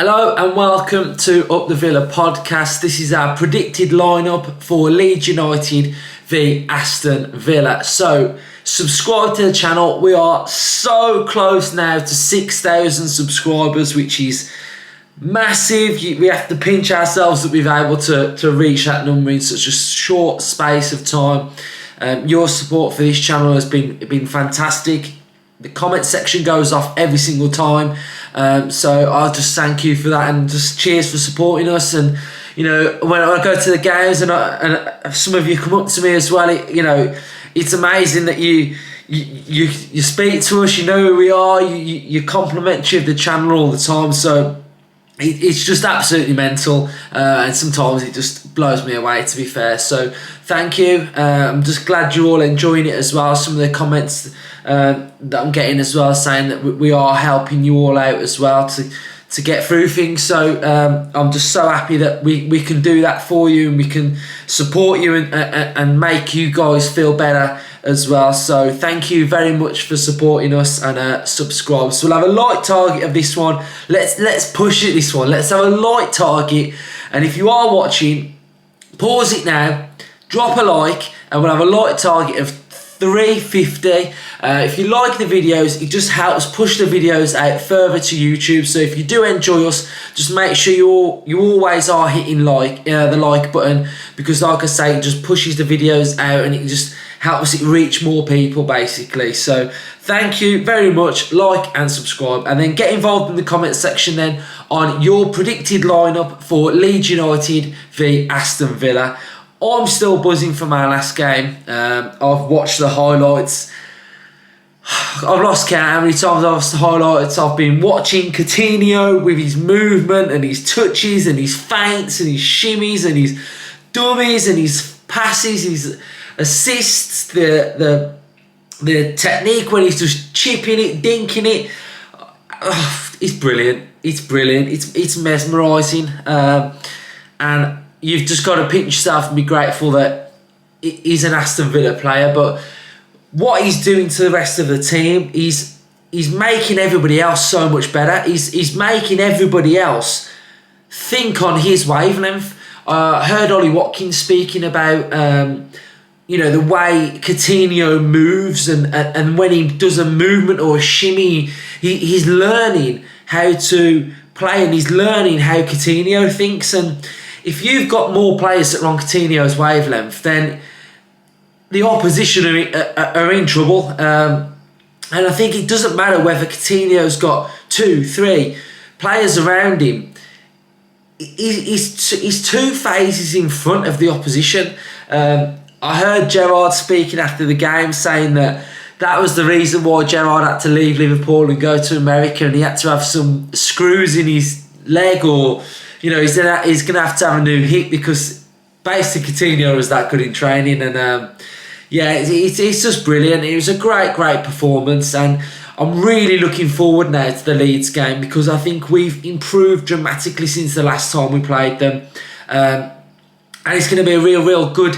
Hello and welcome to Up the Villa podcast. This is our predicted lineup for Leeds United v Aston Villa. So subscribe to the channel. We are so close now to 6,000 subscribers, which is massive. We have to pinch ourselves that we've been able to reach that number in such a short space of time. Your support for this channel has been fantastic. The comment section goes off every single time, so I'll just thank you for that and just cheers for supporting us. And you know, when I go to the games and some of you come up to me as well, it's amazing that you speak to us. You know who we are. You complimentary of the channel all the time. So it's just absolutely mental, and sometimes it just blows me away, to be fair. So thank you. I'm just glad you're all enjoying it as well. Some of the comments that I'm getting as well, saying that we are helping you all out as well to get through things. So I'm just so happy that we can do that for you, and we can support you and make you guys feel better as well. So thank you very much for supporting us, and subscribe. So we'll have a light target of this one. Let's push it this one. Let's have a light target, and if you are watching, pause it now, drop a like, and we'll have a light target of 350. If you like the videos, it just helps push the videos out further to YouTube. So if you do enjoy us, just make sure you always are hitting the like button, because like I say, it just pushes the videos out and it just helps it reach more people basically. So thank you very much. Like and subscribe, and then get involved in the comment section then on your predicted lineup for Leeds United v Aston Villa. I'm still buzzing from our last game. I've watched the highlights. I've lost count how many times I've watched the highlights. I've been watching Coutinho with his movement and his touches and his feints and his shimmies and his dummies and his passes, his assists, the technique when he's just chipping it, dinking it. It's brilliant. It's brilliant. It's mesmerising. And you've just got to pinch yourself and be grateful that he's an Aston Villa player. But what he's doing to the rest of the team, he's making everybody else so much better. He's making everybody else think on his wavelength. I heard Ollie Watkins speaking about the way Coutinho moves, and when he does a movement or a shimmy, he's learning how to play, and he's learning how Coutinho thinks. And if you've got more players that are on Coutinho's wavelength, then the opposition are in trouble. And I think it doesn't matter whether Coutinho's got 2, 3 players around him. He's 2 phases in front of the opposition. I heard Gerrard speaking after the game saying that was the reason why Gerrard had to leave Liverpool and go to America, and he had to have some screws in his leg, or he's gonna have to have a new hip, because basically Coutinho was that good in training. And it's just brilliant. It was a great performance, and I'm really looking forward now to the Leeds game, because I think we've improved dramatically since the last time we played them, and it's going to be a real good,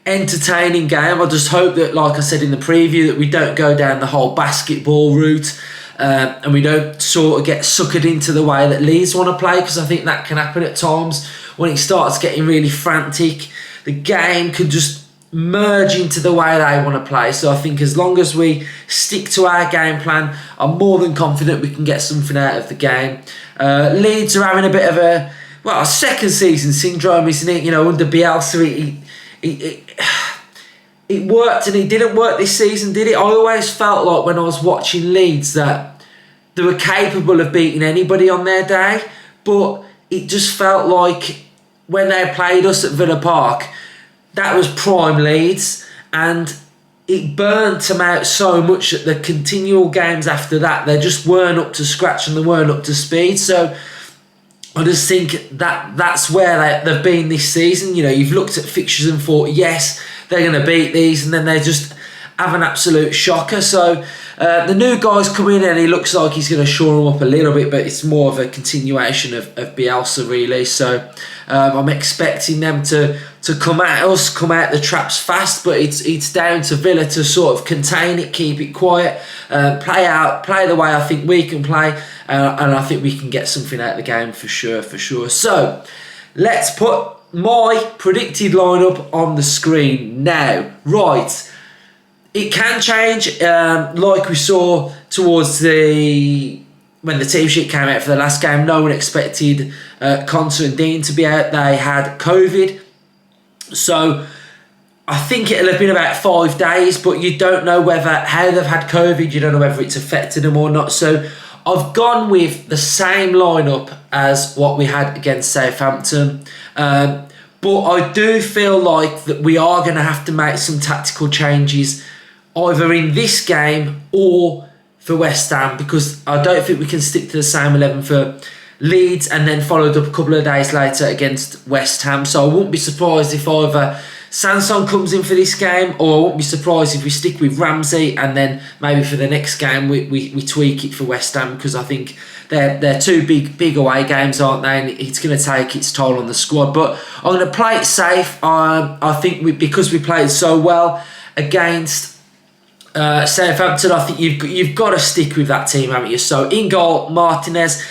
entertaining game. I just hope that, like I said in the preview, that we don't go down the whole basketball route, and we don't sort of get suckered into the way that Leeds want to play, because I think that can happen at times when it starts getting really frantic. The game could just merge into the way they want to play. So I think as long as we stick to our game plan, I'm more than confident we can get something out of the game. Leeds are having a bit of a second season syndrome, isn't it? Under Bielsa, it worked and it didn't work this season, did it? I always felt like when I was watching Leeds that they were capable of beating anybody on their day, but it just felt like when they played us at Villa Park, that was prime Leeds, and it burnt them out so much that the continual games after that, they just weren't up to scratch and they weren't up to speed. So I just think that's where they've been this season. You've looked at fixtures and thought, yes, they're going to beat these, and then they just have an absolute shocker. So the new guy's come in and he looks like he's going to shore him up a little bit, but it's more of a continuation of Bielsa really. So I'm expecting them to come at us, come out the traps fast, but it's down to Villa to sort of contain it, keep it quiet, play the way I think we can play, and I think we can get something out of the game for sure. So let's put my predicted lineup on the screen now. Right, it can change, like we saw towards when the team sheet came out for the last game. No one expected Conser and Dean to be out. They had COVID. So I think it'll have been about 5 days, but you don't know how they've had COVID. You don't know whether it's affected them or not. So I've gone with the same lineup as what we had against Southampton. But I do feel like that we are going to have to make some tactical changes either in this game or for West Ham, because I don't think we can stick to the same 11 for Leeds and then followed up a couple of days later against West Ham. So I wouldn't be surprised if either Sanson comes in for this game, or I wouldn't be surprised if we stick with Ramsey and then maybe for the next game we tweak it for West Ham, because I think they're two big away games, aren't they? And it's going to take its toll on the squad. But I'm going to play it safe. I think because we played so well against Southampton, I think you've got to stick with that team, haven't you? So in goal, Martinez.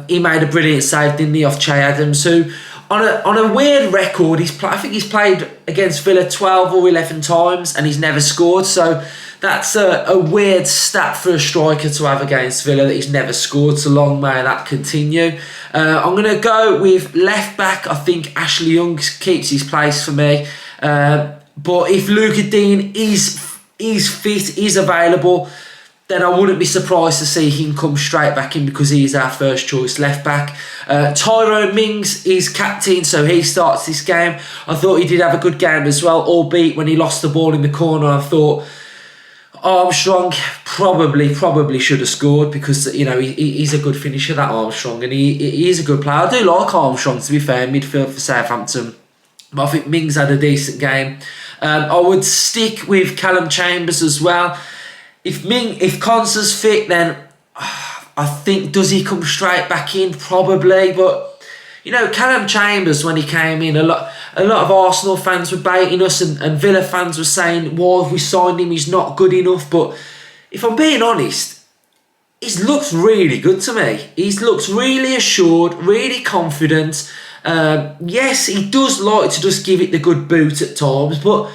He made a brilliant save, didn't he, off Che Adams, who on a weird record, I think he's played against Villa 12 or 11 times and he's never scored. So that's a weird stat for a striker to have against Villa, that he's never scored. So long may that continue. I'm going to go with left back. I think Ashley Young keeps his place for me. But if Luca Dean is fit, is available, then I wouldn't be surprised to see him come straight back in, because he is our first choice left back. Tyrone Mings is captain, so he starts this game. I thought he did have a good game as well, albeit when he lost the ball in the corner, I thought Armstrong probably should have scored, because he's a good finisher, that Armstrong, and he is a good player. I do like Armstrong, to be fair, midfield for Southampton, but I think Mings had a decent game. I would stick with Calum Chambers as well. If Conser's fit, then I think, does he come straight back in? Probably, but Calum Chambers, when he came in, a lot of Arsenal fans were baiting us, and Villa fans were saying, why have we signed him? He's not good enough. But if I'm being honest, he's looked really good to me. He's looked really assured, really confident. Yes, he does like to just give it the good boot at times, but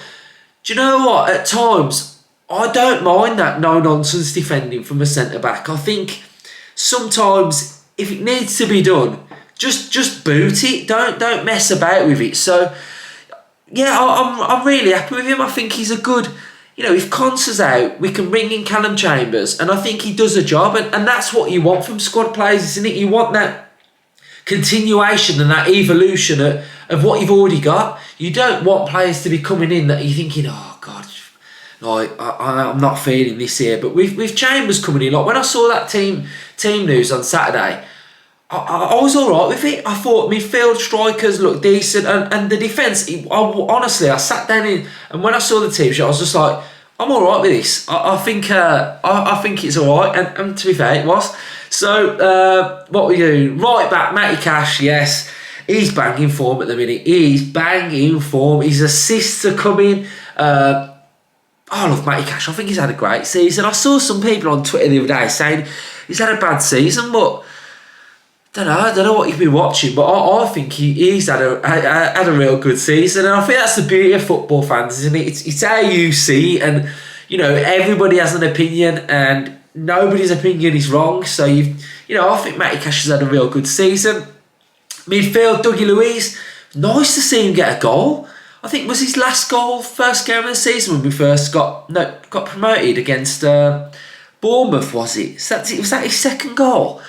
do you know what? At times, I don't mind that no-nonsense defending from a centre-back. I think sometimes if it needs to be done, just boot it. Don't mess about with it. So, yeah, I'm really happy with him. I think he's a good... if Conser's out, we can bring in Calum Chambers, and I think he does a job. And that's what you want from squad players, isn't it? You want that continuation and that evolution of what you've already got. You don't want players to be coming in that you're thinking, oh, God... I'm not feeling this here. But with Chambers coming in, like when I saw that team news on Saturday, I was all right with it. I thought midfield strikers looked decent, and the defence. Honestly, I sat down and when I saw the team sheet, I was just like, I'm all right with this. I think it's all right, and to be fair, it was. So what we do? Right back, Matty Cash. Yes, he's banging form at the minute. He's banging form. His assists are coming. I love Matty Cash. I think he's had a great season. I saw some people on Twitter the other day saying he's had a bad season, but I don't know what you've been watching, but I think he's had a real good season, and I think that's the beauty of football fans, isn't it? It's how you see, and everybody has an opinion, and nobody's opinion is wrong. So I think Matty Cash has had a real good season. Midfield, Dougie Luiz. Nice to see him get a goal. I think was his last goal, first game of the season when we first got promoted against Bournemouth, was it? Was that his second goal?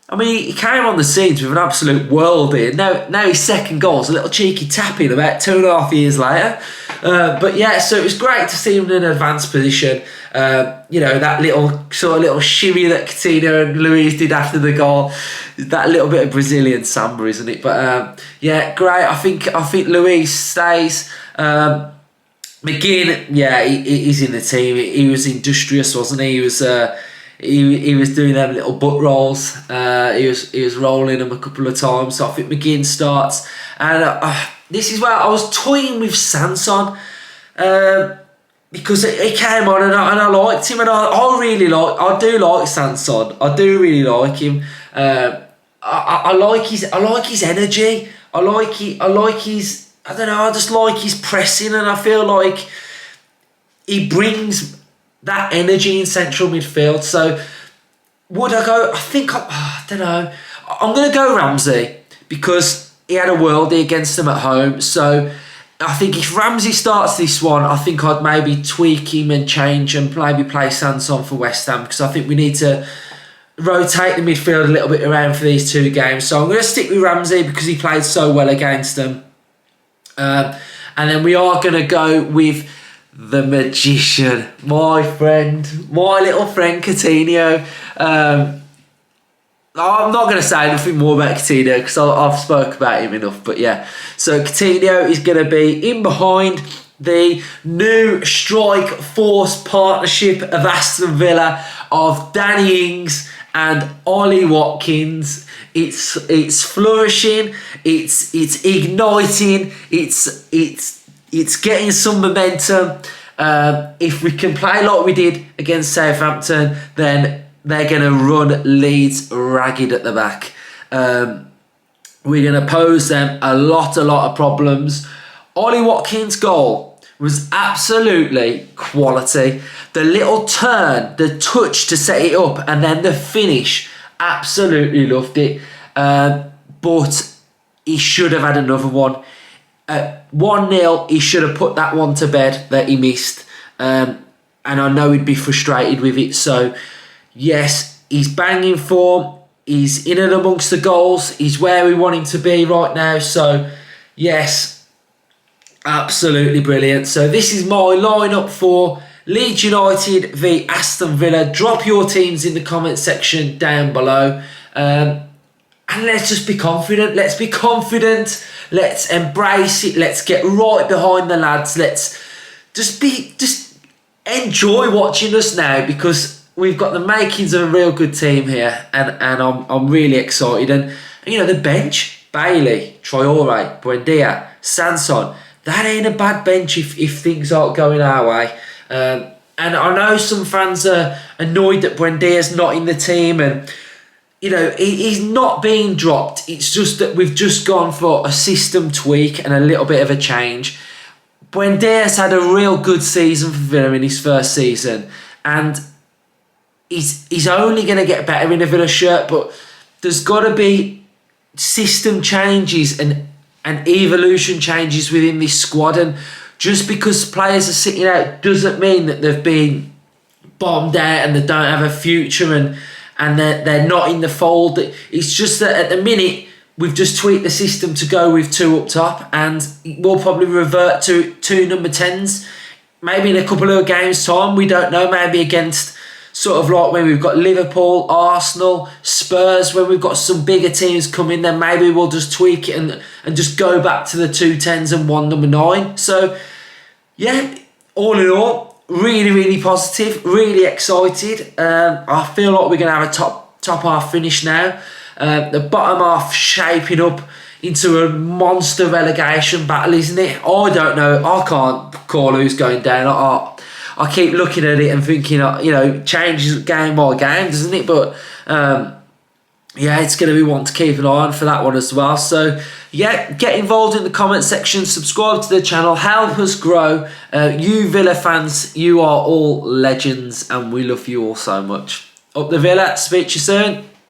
I mean, he came on the scenes with an absolute worldie, and now his second goal is a little cheeky tap-in about 2.5 years later. But yeah, so it was great to see him in an advanced position. That little shimmy that Coutinho and Luiz did after the goal, that little bit of Brazilian samba, isn't it? But yeah, great. I think Luiz stays. McGinn, yeah, he's in the team. He was industrious, wasn't he? He was doing them little butt rolls. He was rolling them a couple of times. So I think McGinn starts, and this is where I was toying with Sanson, because he came on and I liked him, and I do like Sanson. I do really like him. I like his energy. I just like his pressing, and I feel like he brings that energy in central midfield. So would I go? I don't know. I'm going to go Ramsey because he had a worldie against them at home. So I think if Ramsey starts this one, I think I'd maybe tweak him and change and maybe play Sanson for West Ham, because I think we need to rotate the midfield a little bit around for these two games. So I'm going to stick with Ramsey because he played so well against them. And then we are going to go with the magician, my little friend Coutinho. I'm not going to say anything more about Coutinho because I've spoke about him enough. But yeah, so Coutinho is going to be in behind the new strike force partnership of Aston Villa of Danny Ings and Ollie Watkins. It's flourishing. It's igniting. It's getting some momentum. If we can play like we did against Southampton, then they're going to run Leeds ragged at the back. We're going to pose them a lot of problems. Ollie Watkins' goal was absolutely quality. The little turn, the touch to set it up, and then the finish, absolutely loved it. But he should have had another one. 1-0, he should have put that one to bed that he missed. And I know he'd be frustrated with it. So, yes, he's banging form. He's in and amongst the goals. He's where we want him to be right now. So, yes, absolutely brilliant. So, this is my lineup for Leeds United v Aston Villa. Drop your teams in the comment section down below. And let's just be confident. Let's be confident. Let's embrace it. Let's get right behind the lads. Let's just enjoy watching us now, because we've got the makings of a real good team here, and I'm really excited. And you know, the bench: Bailey, Traore, Buendia, Sanson. That ain't a bad bench if things aren't going our way. And I know some fans are annoyed that Buendia's not in the team, and you know, he's not being dropped. It's just that we've just gone for a system tweak and a little bit of a change. Buendia's had a real good season for Villa in his first season, and he's only going to get better in a Villa shirt, but there's got to be system changes and evolution changes within this squad. And just because players are sitting out doesn't mean that they've been bombed out and they don't have a future and they're not in the fold. It's just that at the minute we've just tweaked the system to go with 2 up top, and we'll probably revert to 2 number 10s maybe in a couple of games time. We don't know, maybe against sort of like when we've got Liverpool, Arsenal, Spurs, when we've got some bigger teams coming, then maybe we'll just tweak it and just go back to the 2 10s and 1 number 9. So yeah, all in all, really positive, really excited. I feel like we're going to have a top half finish now. The bottom half shaping up into a monster relegation battle, isn't it? I don't know. I can't call who's going down. I keep looking at it and thinking, you know, changes game by game, doesn't it? But yeah, it's going to be one to keep an eye on for that one as well. So yeah, get involved in the comment section, subscribe to the channel, help us grow. You Villa fans, you are all legends, and we love you all so much. Up the Villa, speak to you soon.